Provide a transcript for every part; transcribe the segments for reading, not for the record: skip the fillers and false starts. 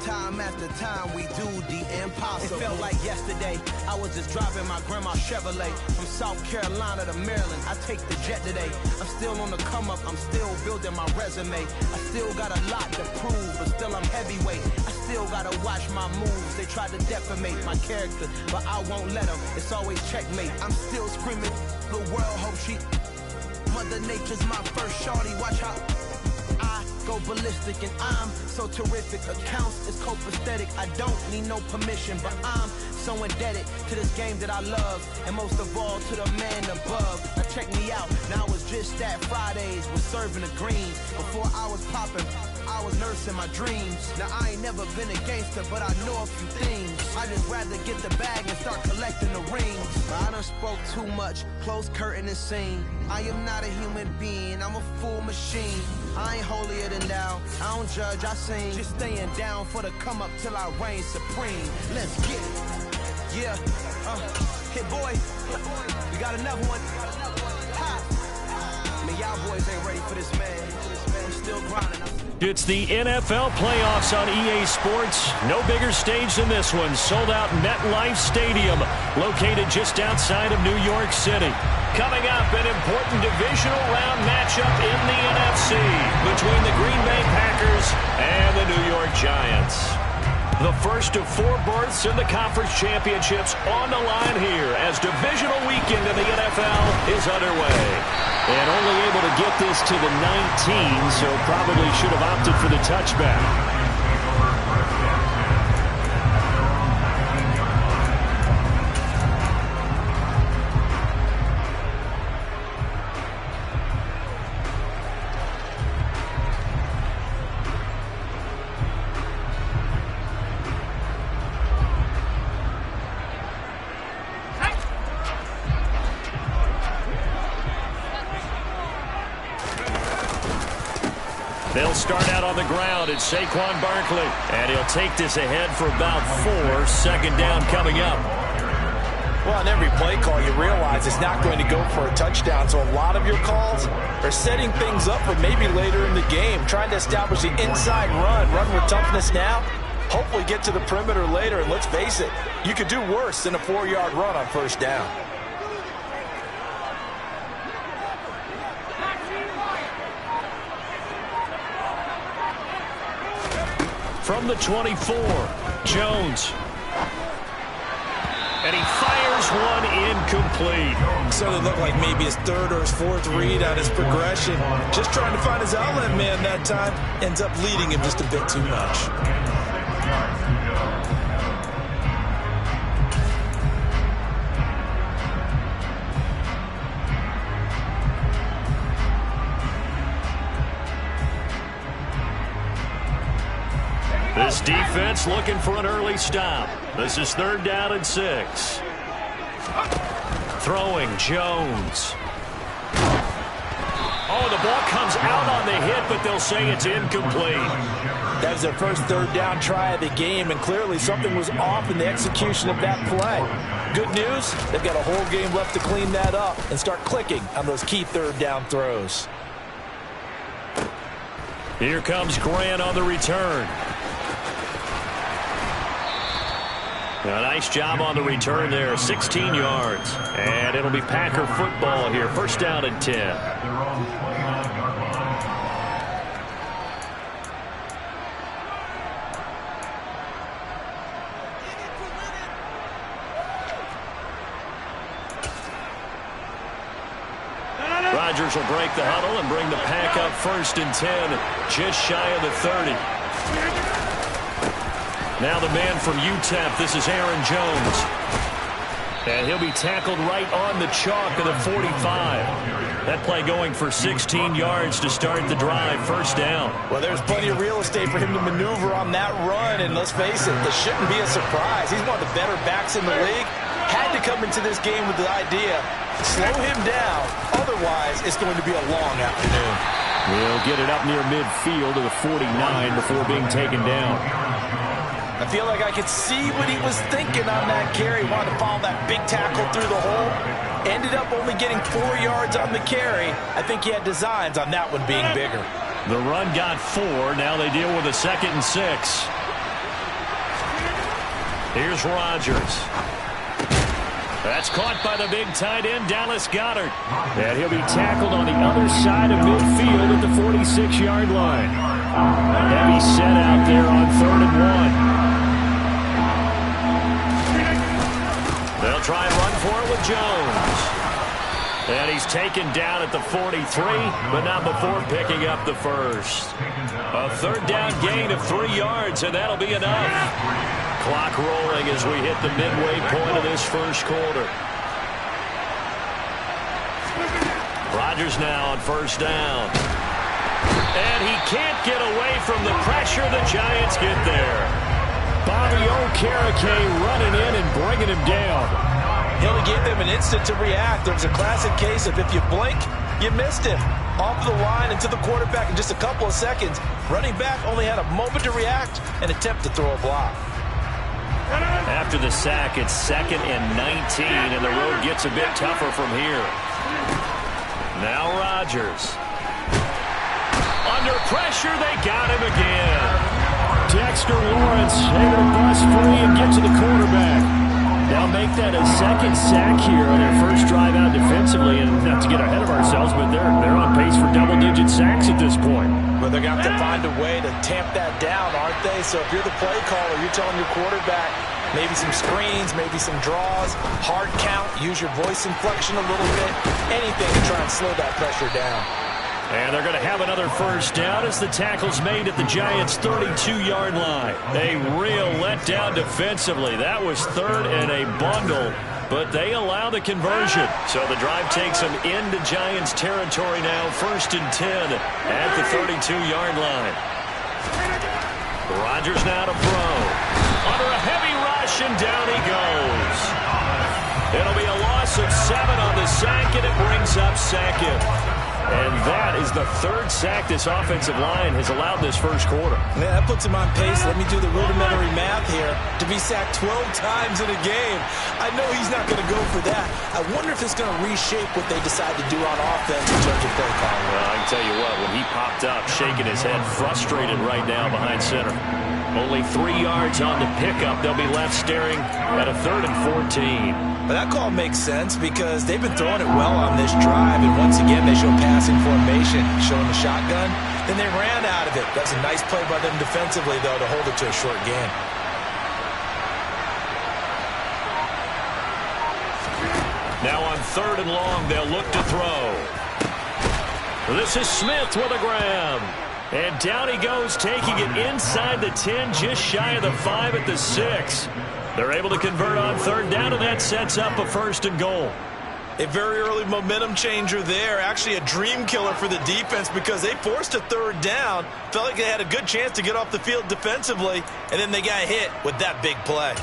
Time after time, we do the impossible. It felt like yesterday, I was just driving my grandma's Chevrolet from South Carolina to Maryland. I take the jet today. I'm still on the come up, I'm still building my resume. I still got a lot to prove, but still I'm heavyweight. I still gotta watch my moves. They try to defamate my character, but I won't let them. It's always checkmate. I'm still screaming, the world hope she. Mother Nature's my first shorty, watch how I go ballistic, and I'm so terrific. Accounts is copacetic. I don't need no permission, but I'm so indebted to this game that I love, and most of all to the man above. Now check me out, now it's just that Fridays was serving the green. Before I was popping, I was nursing my dreams. Now I ain't never been a gangster, but I know a few things. I just rather get the bag and start collecting the rings. I done spoke too much, close curtain and scene. I am not a human being, I'm a full machine. I ain't holier than thou, I don't judge, I sing. Just staying down for the come up till I reign supreme. Let's get it. Yeah, hit boy, we got another one. Ha. Man, y'all boys ain't ready for this, man. I'm still grinding. It's the NFL playoffs on EA Sports. No bigger stage than this one. Sold out MetLife Stadium, located just outside of New York City. Coming up, an important divisional round matchup in the NFC between the Green Bay Packers and the New York Giants. The first of 4 berths in the conference championships on the line here as divisional weekend in the NFL is underway. And only able to get this to the 19, so probably should have opted for the touchback. They'll start out on the ground. It's Saquon Barkley. And he'll take this ahead for about 4. Second down coming up. Well, on every play call, you realize it's not going to go for a touchdown. So a lot of your calls are setting things up for maybe later in the game, trying to establish the inside run with toughness now. Hopefully get to the perimeter later. And let's face it, you could do worse than a 4-yard run on first down. From the 24, Jones. And he fires one incomplete. Certainly looked like maybe his 3rd or his 4th read on his progression. Just trying to find his outlet man that time. Ends up leading him just a bit too much. This defense looking for an early stop. This is 3rd down and 6. Throwing, Jones. Oh, the ball comes out on the hit, but they'll say it's incomplete. That was their first 3rd down try of the game, and clearly something was off in the execution of that play. Good news, they've got a whole game left to clean that up and start clicking on those key 3rd down throws. Here comes Grant on the return. A nice job on the return there, 16 yards. And it'll be Packer football here, 1st down and 10. Rodgers will break the huddle and bring the Pack up 1st and 10, just shy of the 30. Now the man from UTEP, this is Aaron Jones. And he'll be tackled right on the chalk of the 45. That play going for 16 yards to start the drive, 1st down. Well, there's plenty of real estate for him to maneuver on that run, and let's face it, this shouldn't be a surprise. He's one of the better backs in the league. Had to come into this game with the idea, slow him down, otherwise it's going to be a long afternoon. He'll get it up near midfield to the 49 before being taken down. I feel like I could see what he was thinking on that carry. Wanted to follow that big tackle through the hole. Ended up only getting 4 yards on the carry. I think he had designs on that one being bigger. The run got 4. Now they deal with a 2nd and 6. Here's Rodgers. That's caught by the big tight end, Dallas Goedert. And he'll be tackled on the other side of midfield at the 46-yard line. Heavy set out there on 3rd and 1. They'll try and run for it with Jones. And he's taken down at the 43, but not before picking up the first. A 3rd down gain of 3 yards, and that'll be enough. Clock rolling as we hit the midway point of this first quarter. Rodgers now on 1st down. And he can't get away from the pressure. The Giants get there. Bobby Okereke running in and bringing him down. He only gave them an instant to react. There was a classic case of if you blink, you missed him. Off the line and to the quarterback in just a couple of seconds. Running back only had a moment to react and attempt to throw a block. After the sack, it's 2nd and 19, and the road gets a bit tougher from here. Now Rodgers. Under pressure, they got him again. Dexter Lawrence able to bust free and get to the quarterback. They'll make that a 2nd sack here on their first drive out defensively, and not to get ahead of ourselves, but they're on pace for double-digit sacks at this point. Well, they're going to have to find a way to tamp that down, aren't they? So if you're the play caller, you're telling your quarterback maybe some screens, maybe some draws, hard count, use your voice inflection a little bit, anything to try and slow that pressure down. And they're going to have another first down as the tackle's made at the Giants' 32-yard line. A real letdown defensively. That was 3rd and a bundle, but they allow the conversion. So the drive takes them into Giants territory now, 1st and 10 at the 32-yard line. Rodgers now to throw. Under a heavy rush, and down he goes. It'll be a loss of 7 on the sack, and it brings up 2nd. And that is the 3rd sack this offensive line has allowed this first quarter. Yeah, that puts him on pace. Let me do the rudimentary math here. To be sacked 12 times in a game, I know he's not going to go for that. I wonder if it's going to reshape what they decide to do on offense in terms of play calling. Well, I can tell you what, when he popped up, shaking his head, frustrated right now behind center. Only 3 yards on the pickup. They'll be left staring at a 3rd and 14. But that call makes sense because they've been throwing it well on this drive, and once again they show passing formation, showing the shotgun. Then they ran out of it. That's a nice play by them defensively, though, to hold it to a short gain. Now on 3rd and long, they'll look to throw. This is Smith with a grab. And down he goes, taking it inside the 10, just shy of the 5 at the 6. They're able to convert on 3rd down, and that sets up a 1st and goal. A very early momentum changer there. Actually a dream killer for the defense because they forced a 3rd down. Felt like they had a good chance to get off the field defensively, and then they got hit with that big play.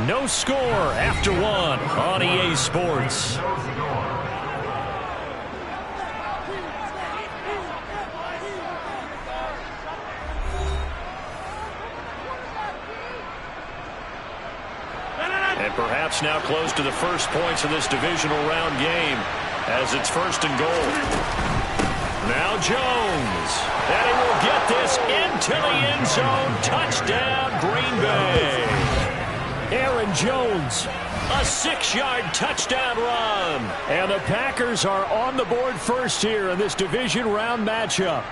No score after 1 on EA Sports. And perhaps now close to the first points of this divisional round game as it's 1st and goal. Now Jones. And he will get this into the end zone. Touchdown, Green Bay. Aaron Jones, a 6-yard touchdown run. And the Packers are on the board first here in this division round matchup.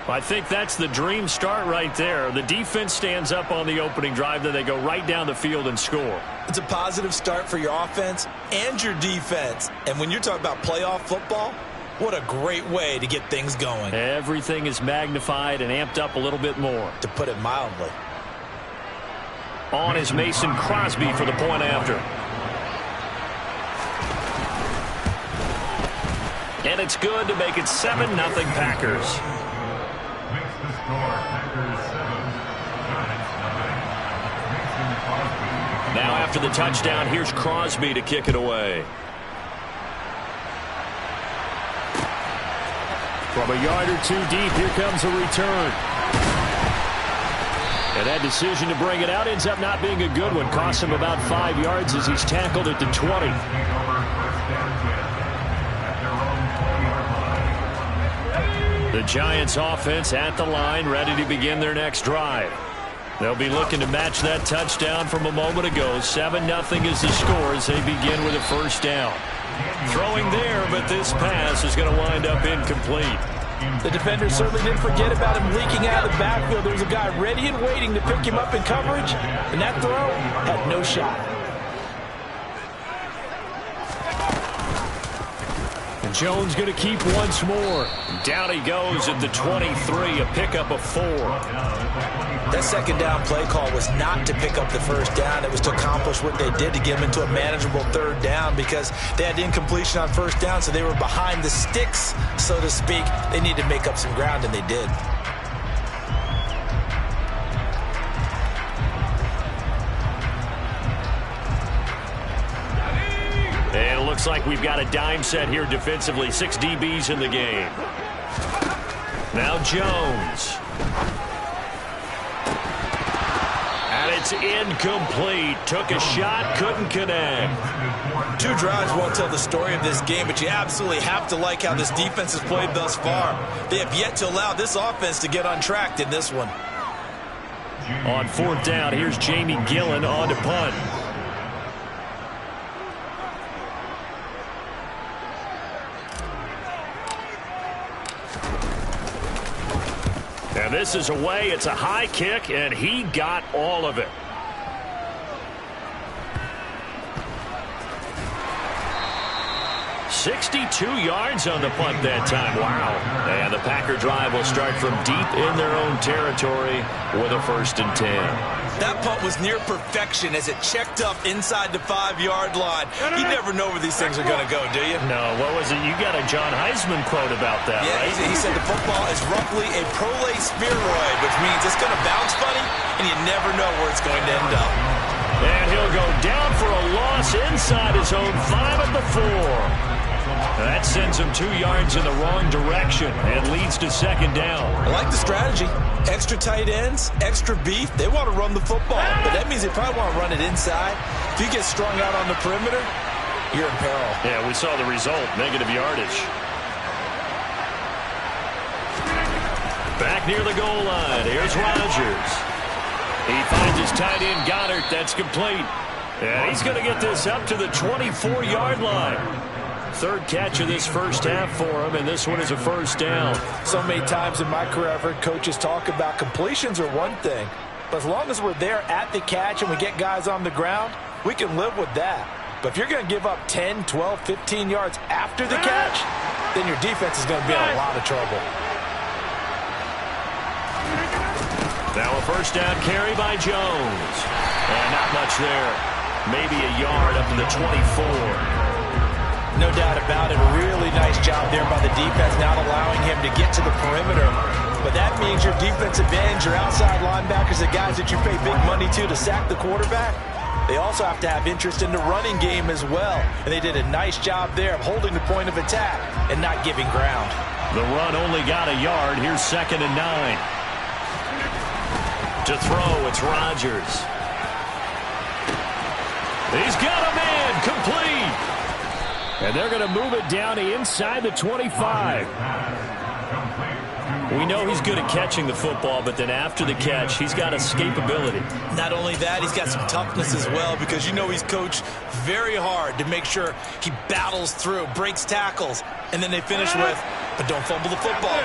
I think that's the dream start right there. The defense stands up on the opening drive, then they go right down the field and score. It's a positive start for your offense and your defense. And when you're talking about playoff football, what a great way to get things going. Everything is magnified and amped up a little bit more. To put it mildly. On is Mason Crosby for the point after. And it's good to make it 7-0 Packers. Now after the touchdown, here's Crosby to kick it away. From a yard or 2 deep, here comes a return. And that decision to bring it out ends up not being a good one. Costs him about 5 yards as he's tackled at the 20. The Giants offense at the line, ready to begin their next drive. They'll be looking to match that touchdown from a moment ago. 7-0 is the score as they begin with a first down. Throwing there, but this pass is going to wind up incomplete. The defender certainly didn't forget about him leaking out of the backfield. There was a guy ready and waiting to pick him up in coverage, and that throw had no shot. And Jones going to keep once more. Down he goes at the 23, a pickup of 4. That second down play call was not to pick up the first down. It was to accomplish what they did to get them into a manageable third down because they had incompletion on first down, so they were behind the sticks, so to speak. They needed to make up some ground, and they did. And it looks like we've got a dime set here defensively. 6 DBs in the game. Now Jones. And it's incomplete. Took a shot, couldn't connect. 2 drives won't tell the story of this game, but you absolutely have to like how this defense has played thus far. They have yet to allow this offense to get untracked in this one. On 4th down, here's Jamie Gillen on to punt. And this is away. It's a high kick, and he got all of it. $62 yards on the punt that time. Wow. And the Packer drive will start from deep in their own territory with a 1st and 10. That punt was near perfection as it checked up inside the 5-yard line. You never know where these things are going to go, do you? No, what was it? You got a John Heisman quote about that, yeah, right? He said the football is roughly a prolate spheroid, which means it's going to bounce funny, and you never know where it's going to end up. And he'll go down for a loss inside his own 5 at the 4. That sends him 2 yards in the wrong direction and leads to 2nd down. I like the strategy. Extra tight ends, extra beef. They want to run the football, but that means they probably want to run it inside. If you get strung out on the perimeter, you're in peril. Yeah, we saw the result, negative yardage. Back near the goal line, here's Rodgers. He finds his tight end, Goddard. That's complete. And he's going to get this up to the 24-yard line. 3rd catch of this first half for him, and this one is a 1st down. So many times in my career I've heard coaches talk about completions are one thing, but as long as we're there at the catch and we get guys on the ground, we can live with that. But if you're going to give up 10, 12, 15 yards after the catch, then your defense is going to be in a lot of trouble. Now a 1st down carry by Jones. And not much there. Maybe a yard up to the 24. No doubt about it. A really nice job there by the defense, not allowing him to get to the perimeter. But that means your defensive ends, your outside linebackers, the guys that you pay big money to sack the quarterback, they also have to have interest in the running game as well. And they did a nice job there of holding the point of attack and not giving ground. The run only got a yard. Here's 2nd and 9. To throw, it's Rodgers. He's got a man, complete. And they're going to move it down to inside the 25. We know he's good at catching the football, but then after the catch, he's got escapability. Not only that, he's got some toughness as well, because you know he's coached very hard to make sure he battles through, breaks tackles, and then they finish with, but don't fumble the football.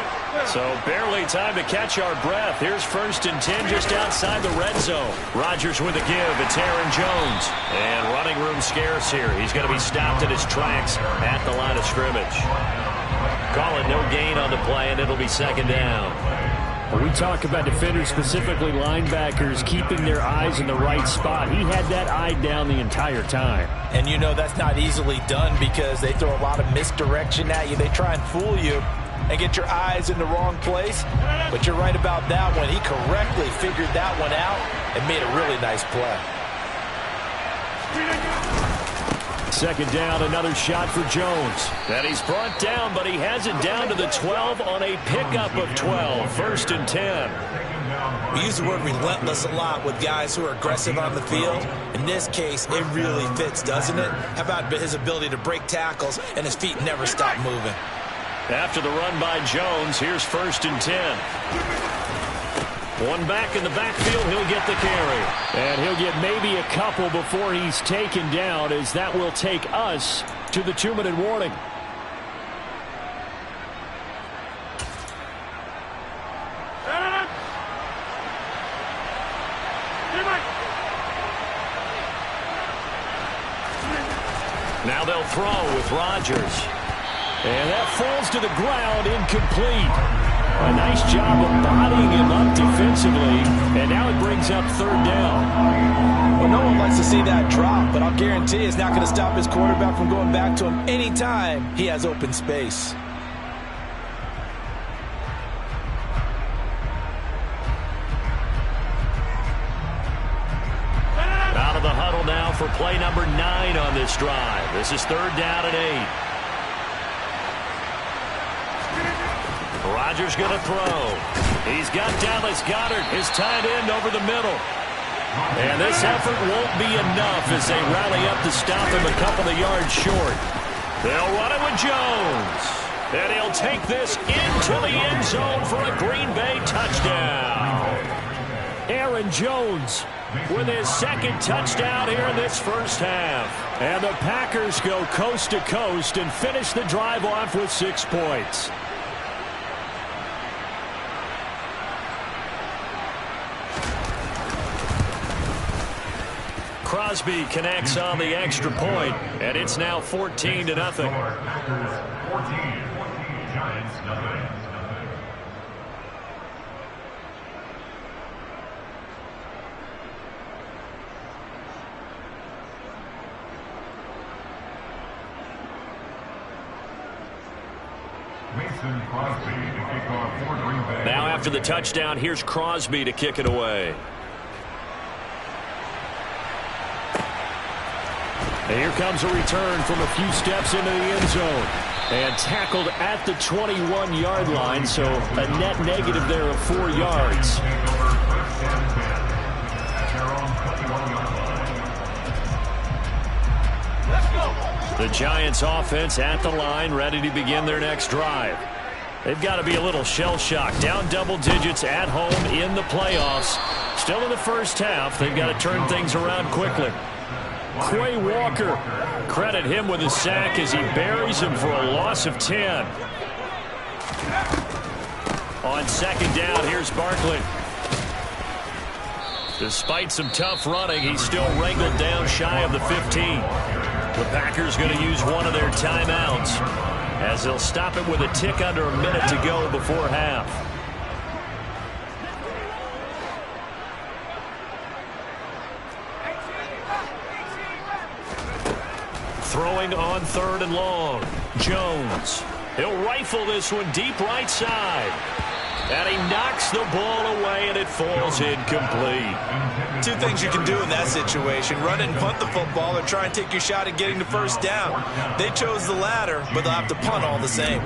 So barely time to catch our breath. Here's 1st and 10 just outside the red zone. Rodgers with a give. It's Aaron Jones. And running room scarce here. He's going to be stopped in his tracks at the line of scrimmage. Call it no gain on the play, and it'll be 2nd down. When we talk about defenders, specifically linebackers, keeping their eyes in the right spot, he had that eye down the entire time. And you know that's not easily done because they throw a lot of misdirection at you. They try and fool you and get your eyes in the wrong place. But you're right about that one. He correctly figured that one out and made a really nice play. 2nd down, another shot for Jones. And he's brought down, but he has it down to the 12 on a pickup of 12. 1st and 10. We use the word relentless a lot with guys who are aggressive on the field. In this case, it really fits, doesn't it? How about his ability to break tackles and his feet never stop moving? After the run by Jones, here's 1st and 10. One back in the backfield, he'll get the carry. And he'll get maybe a couple before he's taken down, as that will take us to the 2-minute warning. Now they'll throw with Rodgers. And that falls to the ground, incomplete. A nice job of bodying him up defensively, and now it brings up 3rd down. Well, no one likes to see that drop, but I'll guarantee it's not going to stop his quarterback from going back to him anytime he has open space. Out of the huddle now for play number 9 on this drive. This is 3rd down and 8. Rodgers going to throw. He's got Dallas Goedert, his tight end, over the middle. And this effort won't be enough as they rally up to stop him a couple of yards short. They'll run it with Jones. And he'll take this into the end zone for a Green Bay touchdown. Aaron Jones with his 2nd touchdown here in this first half. And the Packers go coast to coast and finish the drive off with 6 points. Crosby connects on the extra point, and it's now 14-0. Now after the touchdown, here's Crosby to kick it away. And here comes a return from a few steps into the end zone. And tackled at the 21-yard line, so a net negative there of 4 yards. The Giants offense at the line, ready to begin their next drive. They've got to be a little shell-shocked. Down double digits at home in the playoffs. Still in the first half, they've got to turn things around quickly. Quay Walker, credit him with a sack as he buries him for a loss of 10. On 2nd down, here's Barkley. Despite some tough running, he's still wrangled down shy of the 15. The Packers going to use one of their timeouts as they'll stop it with a tick under a minute to go before half. Throwing on 3rd and long. Jones. He'll rifle this one deep right side. And he knocks the ball away, and it falls incomplete. 2 things you can do in that situation: run and punt the football, or try and take your shot at getting the 1st down. They chose the latter, but they'll have to punt all the same.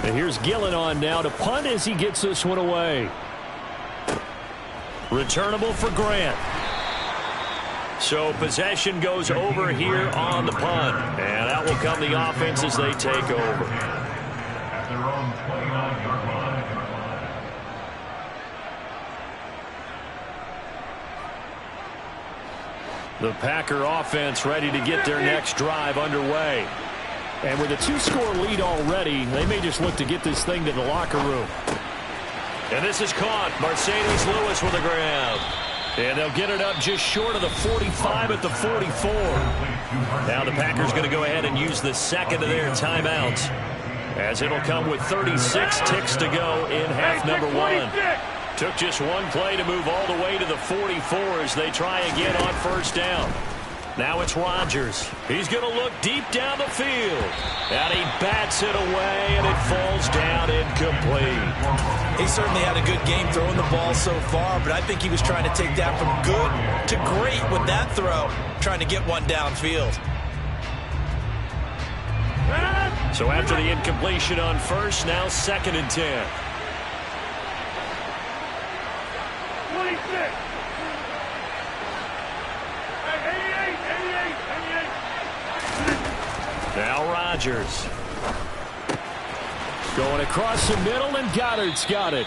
And here's Gillen on now to punt as he gets this one away. Returnable for Grant. So possession goes over here on the punt. And out will come the offense as they take over. At their own 29-yard line. The Packer offense ready to get their next drive underway. And with a 2-score lead already, they may just look to get this thing to the locker room. And this is caught. Mercedes Lewis with a grab. And they'll get it up just short of the 45 at the 44. Now the Packers going to go ahead and use the 2nd of their timeouts, as it'll come with 36 ticks to go in half number 1. Took just one play to move all the way to the 44 as they try again on 1st down. Now it's Rodgers. He's going to look deep down the field. And he bats it away, and it falls down incomplete. He certainly had a good game throwing the ball so far, but I think he was trying to take that from good to great with that throw, trying to get one downfield. So after the incompletion on 1st, now 2nd and 10. 26. Rodgers. Going across the middle, and Goddard's got it.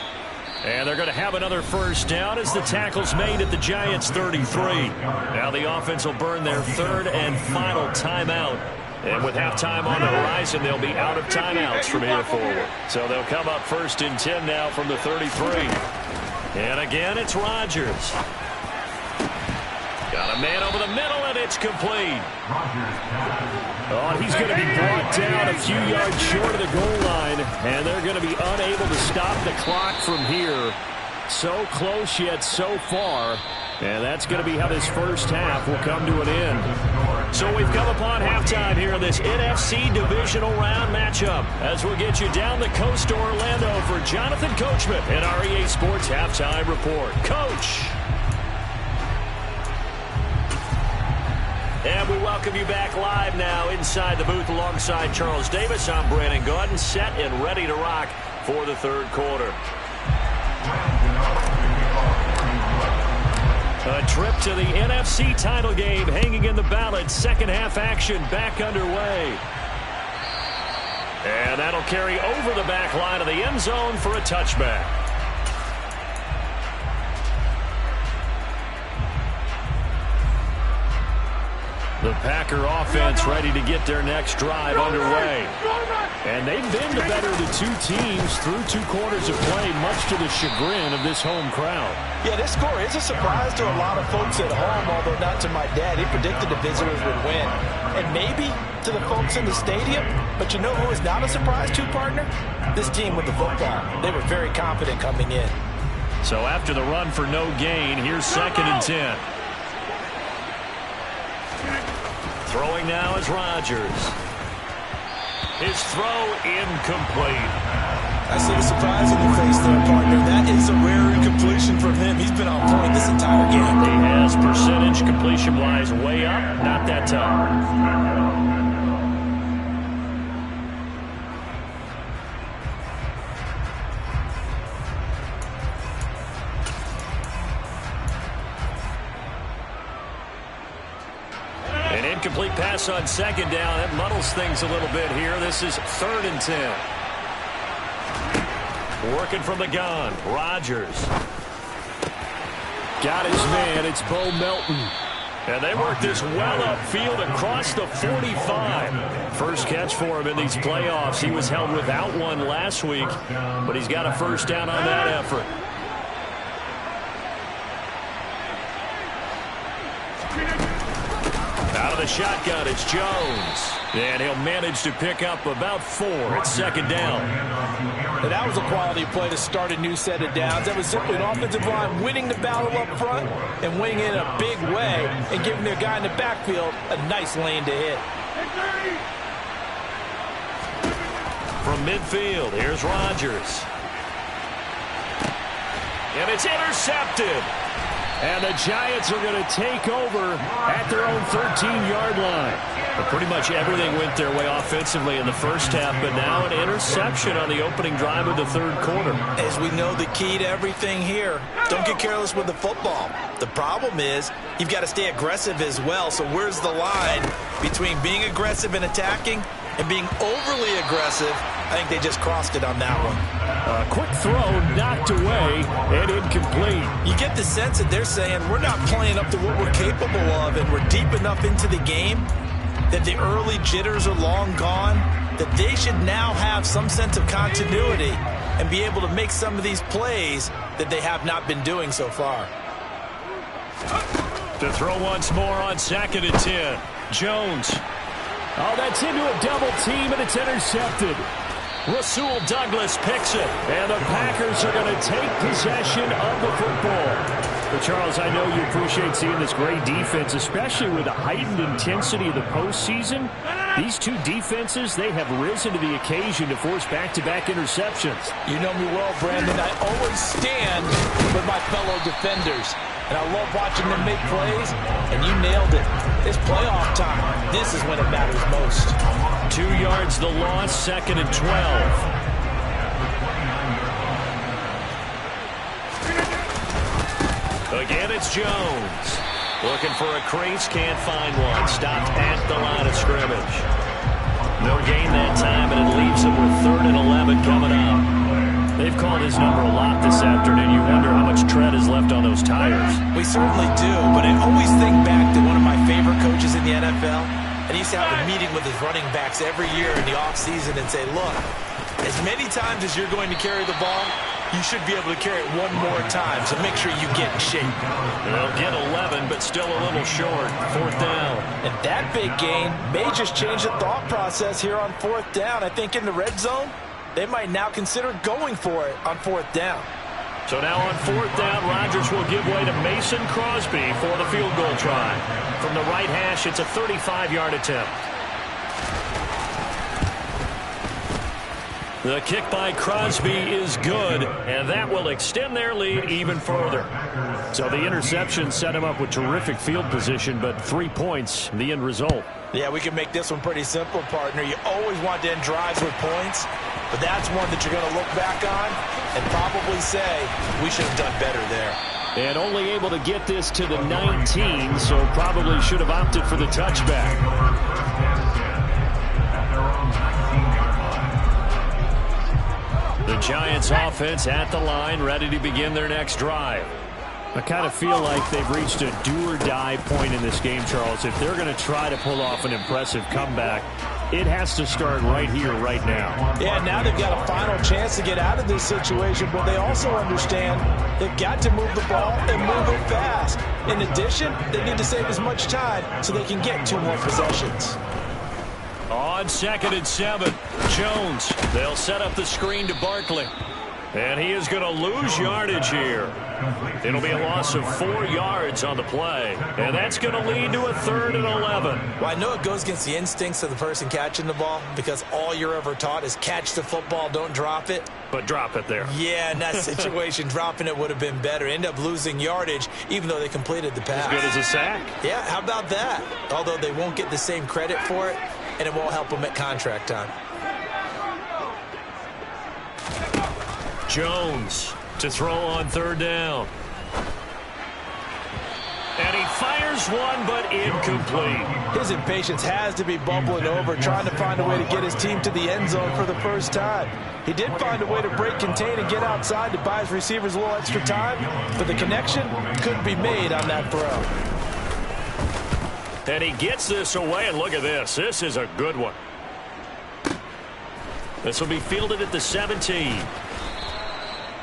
And they're going to have another first down as the tackle's made at the Giants' 33. Now the offense will burn their third and final timeout. And with halftime on the horizon, they'll be out of timeouts from here forward. So they'll come up 1st and 10 now from the 33. And again, it's Rodgers. Got a man over the middle, and it's complete. Oh, he's going to be brought down a few yards short of the goal line, and they're going to be unable to stop the clock from here. So close yet so far, and that's going to be how this first half will come to an end. So we've come upon halftime here in this NFC Divisional Round matchup as we'll get you down the coast to Orlando for Jonathan Coachman in our EA Sports Halftime Report. Coach! And we welcome you back live now inside the booth alongside Charles Davis. I'm Brandon Gaudin, set and ready to rock for the third quarter. A trip to the NFC title game hanging in the balance. Second half action back underway. And that'll carry over the back line of the end zone for a touchback. The Packer offense ready to get their next drive underway. And they've been the better of the two teams through 2 quarters of play, much to the chagrin of this home crowd. Yeah, this score is a surprise to a lot of folks at home, although not to my dad. He predicted the visitors would win. And maybe to the folks in the stadium, but you know who is not a surprise to, partner? This team with the football. They were very confident coming in. So after the run for no gain, here's 2nd and 10. Throwing now is Rodgers. His throw incomplete. I see the surprise in your face there, partner. That is a rare incompletion from him. He's been on point this entire game. He has percentage completion-wise way up. Not that time. Complete pass on 2nd down. That muddles things a little bit here. This is 3rd and 10. Working from the gun. Rodgers. Got his man. It's Bo Melton. And they work this well upfield across the 45. First catch for him in these playoffs. He was held without one last week, but he's got a first down on that effort. Out of the shotgun, it's Jones. And he'll manage to pick up about 4. It's 2nd down. And that was a quality play to start a new set of downs. That was simply an offensive line winning the battle up front and winning in a big way and giving their guy in the backfield a nice lane to hit. From midfield, here's Rodgers. And it's intercepted. And the Giants are going to take over at their own 13-yard line. But pretty much everything went their way offensively in the first half, but now an interception on the opening drive of the third quarter. As we know, the key to everything here, don't get careless with the football. The problem is you've got to stay aggressive as well. So where's the line between being aggressive and attacking and being overly aggressive? I think they just crossed it on that one. A quick throw knocked away and incomplete. You get the sense that they're saying we're not playing up to what we're capable of, and we're deep enough into the game that the early jitters are long gone, that they should now have some sense of continuity and be able to make some of these plays that they have not been doing so far. To throw once more on 2nd and 10. Jones. Oh, that's into a double team, and it's intercepted. Rasul Douglas picks it, and the Packers are going to take possession of the football. But Charles, I know you appreciate seeing this great defense, especially with the heightened intensity of the postseason. These two defenses, they have risen to the occasion to force back-to-back interceptions. You know me well, Brandon. I always stand with my fellow defenders. And I love watching them make plays, and you nailed it. It's playoff time. This is when it matters most. 2 yards the loss, 2nd and 12. Again, it's Jones. Looking for a crease, can't find one. Stopped at the line of scrimmage. No gain that time, and it leaves them with 3rd and 11 coming up. They've called his number a lot this afternoon. You wonder how much tread is left on those tires. We certainly do, but I always think back to one of my favorite coaches in the NFL. And he used to have a meeting with his running backs every year in the offseason and say, look, as many times as you're going to carry the ball, you should be able to carry it one more time, so make sure you get in shape. They'll get 11, but still a little short. 4th down. And that big gain may just change the thought process here on 4th down. I think in the red zone, they might now consider going for it on 4th down. So now on 4th down, Rodgers will give way to Mason Crosby for the field goal try. From the right hash, it's a 35-yard attempt. The kick by Crosby is good, and that will extend their lead even further. So the interception set him up with terrific field position, but 3 points, the end result. Yeah, we can make this one pretty simple, partner. You always want to end drives with points, but that's one that you're going to look back on and probably say, we should have done better there. And only able to get this to the 19, so probably should have opted for the touchback. The Giants offense at the line, ready to begin their next drive. I kind of feel like they've reached a do-or-die point in this game, Charles. If they're going to try to pull off an impressive comeback, it has to start right here, right now. Yeah, now they've got a final chance to get out of this situation, but they also understand they've got to move the ball and move it fast. In addition, they need to save as much time so they can get 2 more possessions. On 2nd and 7, Jones. They'll set up the screen to Barkley. And he is going to lose yardage here. It'll be a loss of 4 yards on the play. And that's going to lead to a 3rd and 11. Well, I know it goes against the instincts of the person catching the ball because all you're ever taught is catch the football, don't drop it. But drop it there. Yeah, in that situation, dropping it would have been better. End up losing yardage, even though they completed the pass. As good as a sack. Yeah, how about that? Although they won't get the same credit for it, and it won't help them at contract time. Jones to throw on 3rd down. And he fires one, but incomplete. His impatience has to be bubbling over, trying to find a way to get his team to the end zone for the first time. He did find a way to break contain and get outside to buy his receivers a little extra time, but the connection couldn't be made on that throw. And he gets this away, and look at this. This is a good one. This will be fielded at the 17.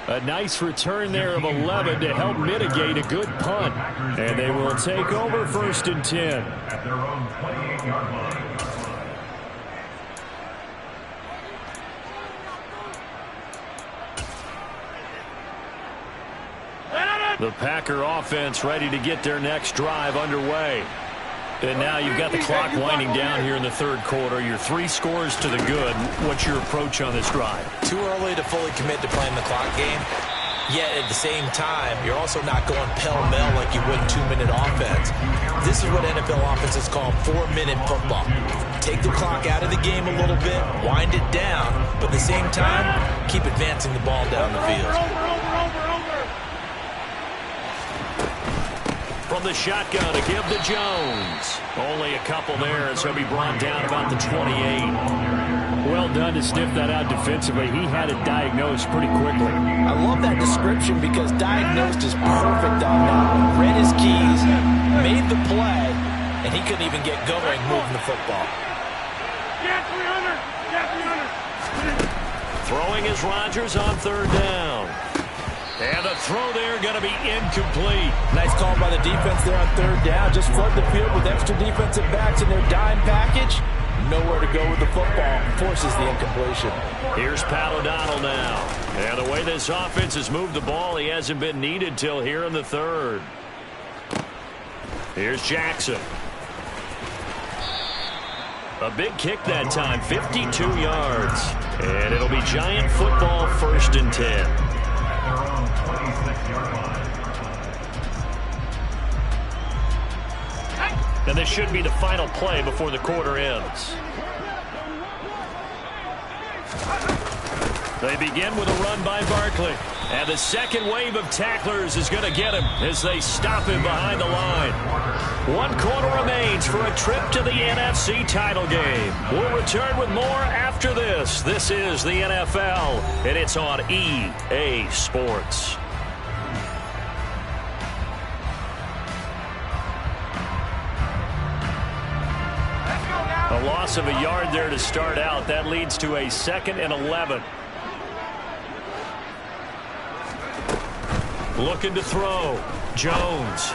A nice return there of 11 to help mitigate a good punt. And they will take over 1st and 10. At their own 28-yard line. The Packer offense ready to get their next drive underway. And now you've got the clock winding down here in the 3rd quarter. Your 3 scores to the good. What's your approach on this drive? Too early to fully commit to playing the clock game. Yet at the same time, you're also not going pell-mell like you would 2-minute offense. This is what NFL offenses call 4-minute football. Take the clock out of the game a little bit, wind it down, but at the same time, keep advancing the ball down the field. From the shotgun to give to Jones. Only a couple there as he'll be brought down about the 28. Well done to sniff that out defensively. He had it diagnosed pretty quickly. I love that description because diagnosed is perfect on that. Read his keys, made the play, and he couldn't even get going moving the football. Throwing is Rodgers on 3rd down. And the throw there going to be incomplete. Nice call by the defense there on 3rd down. Just flood the field with extra defensive backs in their dime package. Nowhere to go with the football. Forces the incompletion. Here's Pat O'Donnell now. And the way this offense has moved the ball, he hasn't been needed till here in the 3rd. Here's Jackson. A big kick that time, 52 yards. And it'll be Giant football 1st and 10. And this should be the final play before the quarter ends. They begin with a run by Barkley. And the second wave of tacklers is going to get him as they stop him behind the line. 1 quarter remains for a trip to the NFC title game. We'll return with more after this. This is the NFL, and it's on EA Sports. A loss of a yard there to start out. That leads to a 2nd and 11. Looking to throw. Jones.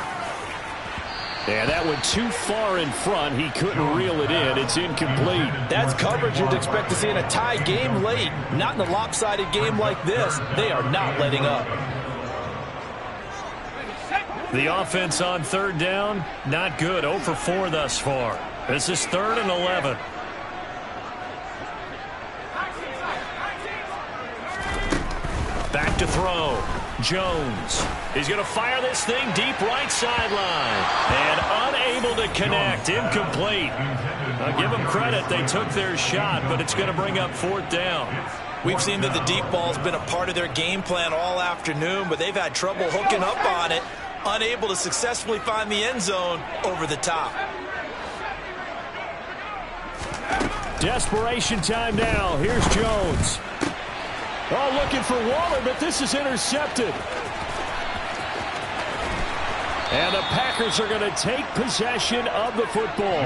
And that went too far in front. He couldn't reel it in. It's incomplete. That's coverage you'd expect to see in a tie game late. Not in a lopsided game like this. They are not letting up. The offense on 3rd down, not good. 0 for 4 thus far. This is 3rd and 11. Back to throw. Jones. He's going to fire this thing deep right sideline. And unable to connect. Incomplete. I'll give them credit. They took their shot, but it's going to bring up 4th down. We've seen that the deep ball's been a part of their game plan all afternoon, but they've had trouble hooking up on it. Unable to successfully find the end zone over the top. Desperation time now. Here's Jones. Oh, looking for Waller, but this is intercepted. And the Packers are going to take possession of the football.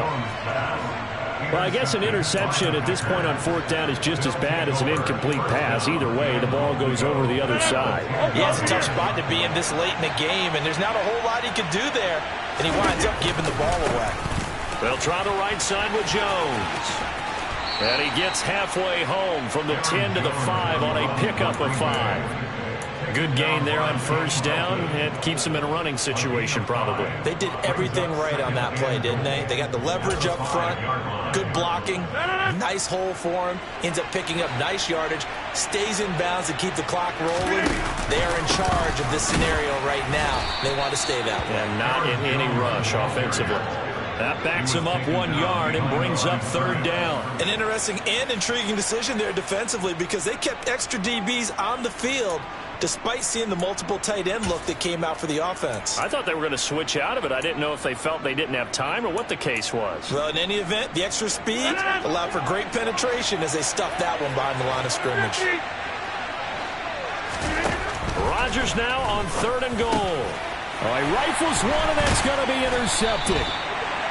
Well, I guess an interception at this point on 4th down is just as bad as an incomplete pass. Either way, the ball goes over the other side. Yeah, it's a tough spot to be in this late in the game, and there's not a whole lot he could do there. And he winds up giving the ball away. They'll try the right side with Jones. And he gets halfway home from the 10 to the 5 on a pickup of 5. Good gain there on 1st down. It keeps them in a running situation probably. They did everything right on that play, didn't they? They got the leverage up front, good blocking, nice hole for him, ends up picking up nice yardage, stays in bounds to keep the clock rolling. They are in charge of this scenario right now. They want to stay that way. And not in any rush offensively. That backs him up 1 yard and brings up 3rd down. An interesting and intriguing decision there defensively because they kept extra DBs on the field despite seeing the multiple tight end look that came out for the offense. I thought they were going to switch out of it. I didn't know if they felt they didn't have time or what the case was. Well, in any event, the extra speed allowed for great penetration as they stuffed that one behind the line of scrimmage. Rodgers now on 3rd and goal. Oh, he rifles one, and that's going to be intercepted.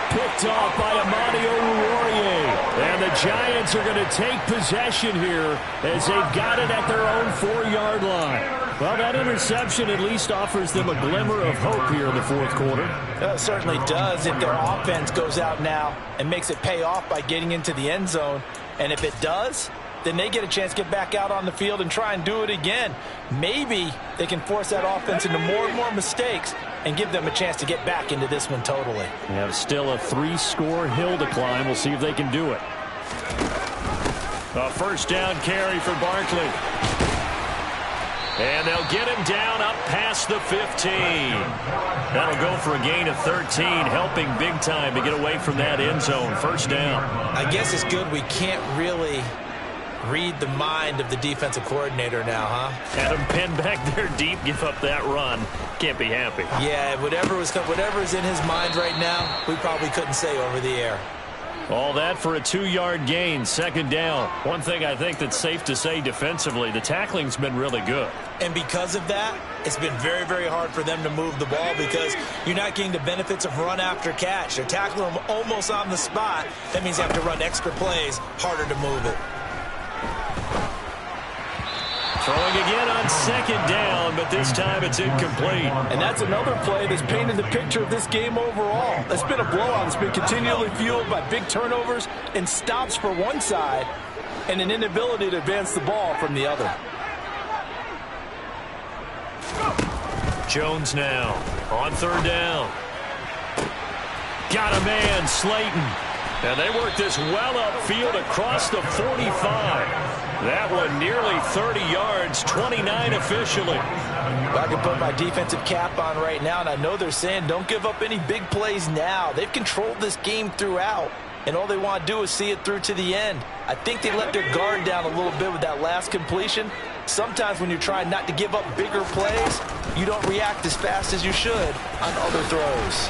Picked off by Amani Oruwariye. And the Giants are going to take possession here as they've got it at their own 4-yard line. Well, that interception at least offers them a glimmer of hope here in the 4th quarter. It certainly does if their offense goes out now and makes it pay off by getting into the end zone. And if it does, then they get a chance to get back out on the field and try and do it again. Maybe they can force that offense into more and more mistakes and give them a chance to get back into this one totally. They have still a 3-score hill to climb. We'll see if they can do it. A 1st down carry for Barkley. And they'll get him down up past the 15. That'll go for a gain of 13, helping big time to get away from that end zone. 1st down. I guess it's good we can't really read the mind of the defensive coordinator now, huh? Had him pinned back there deep, give up that run. Can't be happy. Yeah, whatever's in his mind right now, we probably couldn't say over the air. All that for a 2-yard gain, 2nd down. One thing I think that's safe to say defensively, the tackling's been really good. And because of that, it's been very, very hard for them to move the ball because you're not getting the benefits of run after catch. They're tackling them almost on the spot. That means they have to run extra plays, harder to move it. Throwing again on 2nd down, but this time it's incomplete. And that's another play that's painted the picture of this game overall. It's been a blowout. It's been continually fueled by big turnovers and stops for one side and an inability to advance the ball from the other. Jones now on 3rd down. Got a man, Slayton. And they work this well upfield across the 45. That one nearly 30 yards, 29 officially. I can put my defensive cap on right now, and I know they're saying don't give up any big plays now. They've controlled this game throughout. and all they want to do is see it through to the end. I think they let their guard down a little bit with that last completion. Sometimes when you're trying not to give up bigger plays, you don't react as fast as you should on other throws.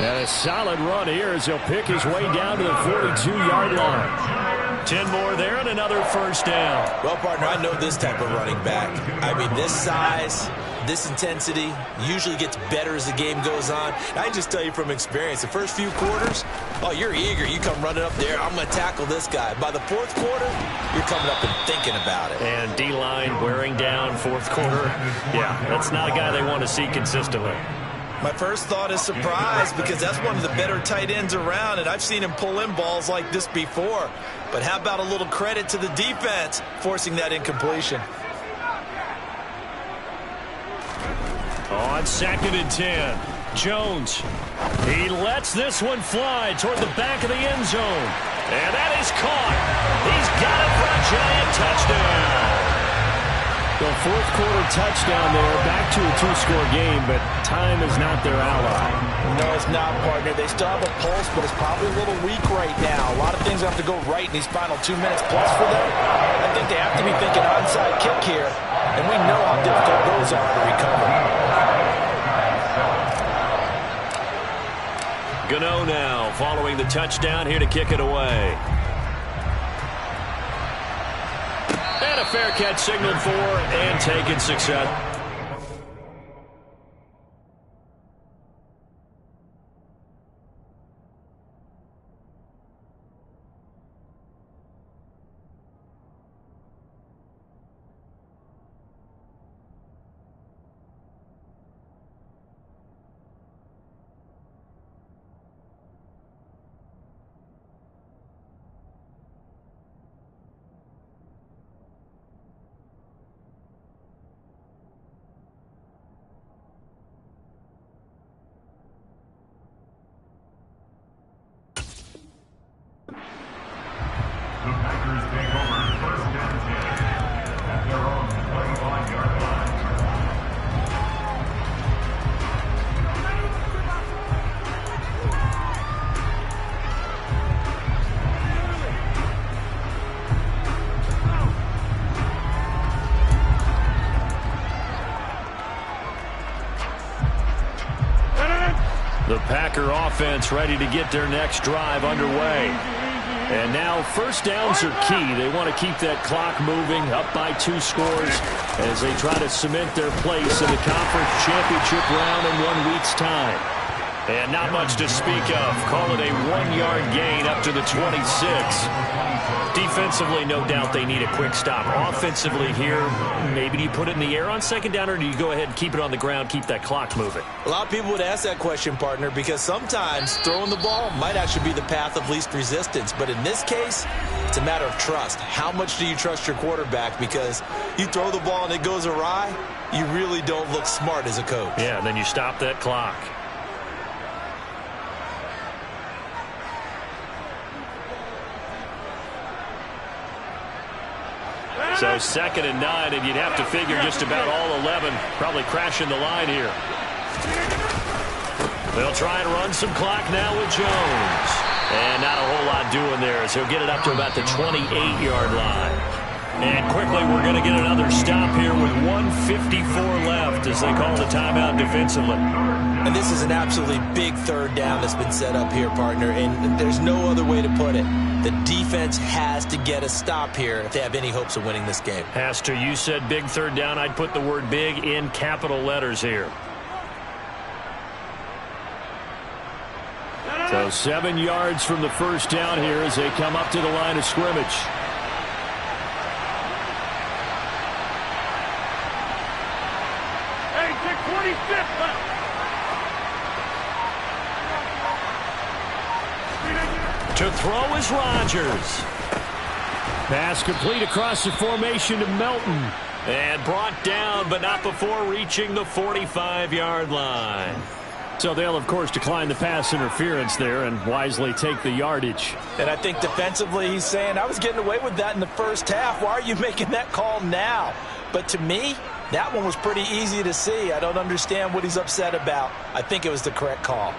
And a solid run here as he'll pick his way down to the 42-yard line. 10 more there and another first down. Well, partner, I know this type of running back. I mean, this size, this intensity usually gets better as the game goes on. And I just tell you from experience, the first few quarters, oh, you're eager. You come running up there, I'm going to tackle this guy. By the fourth quarter, you're coming up and thinking about it. And D-line wearing down fourth quarter. Yeah, that's not a guy they want to see consistently. My first thought is surprise because that's one of the better tight ends around, and I've seen him pull in balls like this before. But how about a little credit to the defense forcing that incompletion? On 2nd and 10, Jones. He lets this one fly toward the back of the end zone. And that is caught. He's got it for a giant touchdown. The fourth quarter touchdown there, back to a 2-score game, but time is not their ally. No, it's not, partner. They still have a pulse, but it's probably a little weak right now. A lot of things have to go right in these final 2 minutes plus for them. I think they have to be thinking onside kick here, and we know how difficult those are to recover. Gano now following the touchdown here to kick it away. And a fair catch signaled for and taken success. The Packers take over 1st and 10 at their own 21-yard line. The Packer offense ready to get their next drive underway. And now first downs are key. They want to keep that clock moving, up by 2 scores as they try to cement their place in the conference championship round in 1 week's time. And not much to speak of. Call it a 1-yard gain up to the 26. Defensively, no doubt they need a quick stop. Offensively here, maybe do you put it in the air on 2nd down, or do you go ahead and keep it on the ground, keep that clock moving? A lot of people would ask that question, partner, because sometimes throwing the ball might actually be the path of least resistance. But in this case, it's a matter of trust. How much do you trust your quarterback? Because you throw the ball and it goes awry, you really don't look smart as a coach. Yeah, and then you stop that clock. So 2nd and 9, and you'd have to figure just about all 11 probably crashing the line here. They'll try and run some clock now with Jones. And not a whole lot doing there as he'll get it up to about the 28-yard line. And quickly we're going to get another stop here with 1:54 left as they call the timeout defensively. And this is an absolutely big 3rd down that's been set up here, partner, and there's no other way to put it. The defense has to get a stop here if they have any hopes of winning this game. Pastor, you said big 3rd down. I'd put the word big in capital letters here. So 7 yards from the first down here as they come up to the line of scrimmage. Hey, take 25th left. To throw is Rodgers. Pass complete across the formation to Melton. And brought down, but not before reaching the 45-yard line. So they'll, of course, decline the pass interference there and wisely take the yardage. And I think defensively he's saying, I was getting away with that in the first half. Why are you making that call now? But to me, that one was pretty easy to see. I don't understand what he's upset about. I think it was the correct call.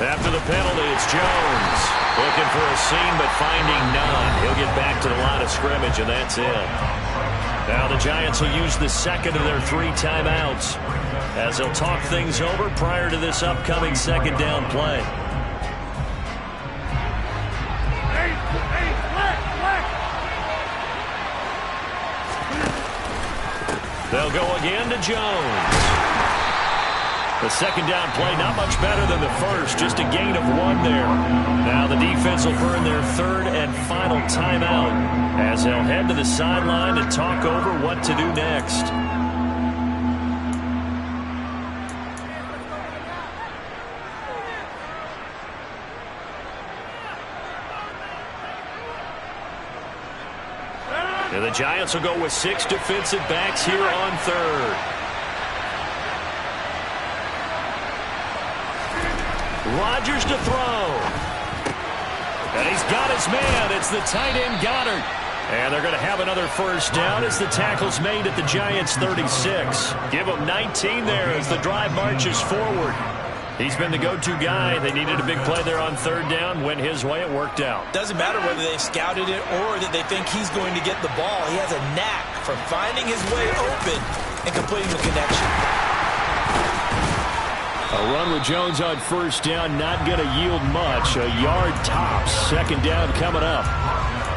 After the penalty, it's Jones. Looking for a seam, but finding none. He'll get back to the line of scrimmage, and that's it. Now the Giants will use the second of their 3 timeouts as they'll talk things over prior to this upcoming second down play. They'll go again to Jones. The second down play, not much better than the first, just a gain of 1 there. Now the defense will burn their 3rd and final timeout as they'll head to the sideline to talk over what to do next. And the Giants will go with 6 defensive backs here on 3rd. Rodgers to throw. And he's got his man. It's the tight end Goddard. And they're going to have another first down as the tackle's made at the Giants' 36. Give them 19 there as the drive marches forward. He's been the go-to guy. They needed a big play there on 3rd down. Went his way. It worked out. Doesn't matter whether they scouted it or that they think he's going to get the ball. He has a knack for finding his way open and completing the connection. A run with Jones on first down, not going to yield much. A yard tops. Second down coming up.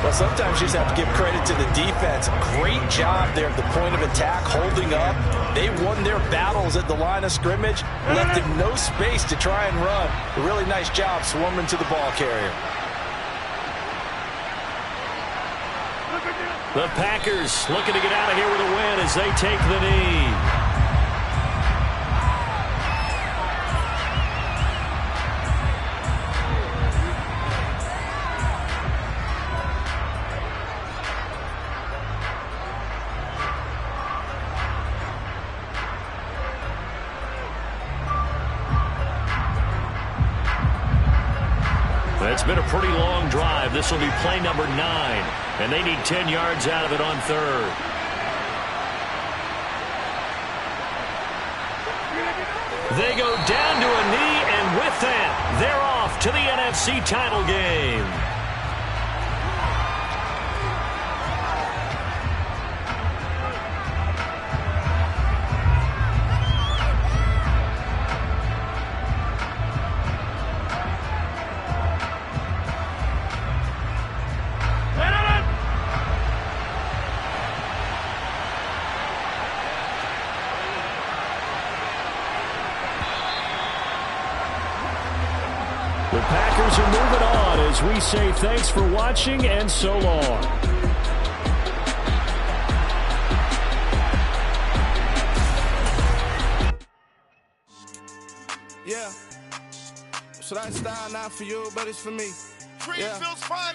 Well, sometimes you just have to give credit to the defense. Great job there at the point of attack, holding up. They won their battles at the line of scrimmage, left him no space to try and run. A really nice job swarming to the ball carrier. The Packers looking to get out of here with a win as they take the knee. It's been a pretty long drive. This will be play number 9, and they need 10 yards out of it on 3rd. They go down to a knee, and with that, they're off to the NFC title game. The Packers are moving on as we say thanks for watching and so long. Yeah. Should I style not for you, but it's for me? Greenfield's fine.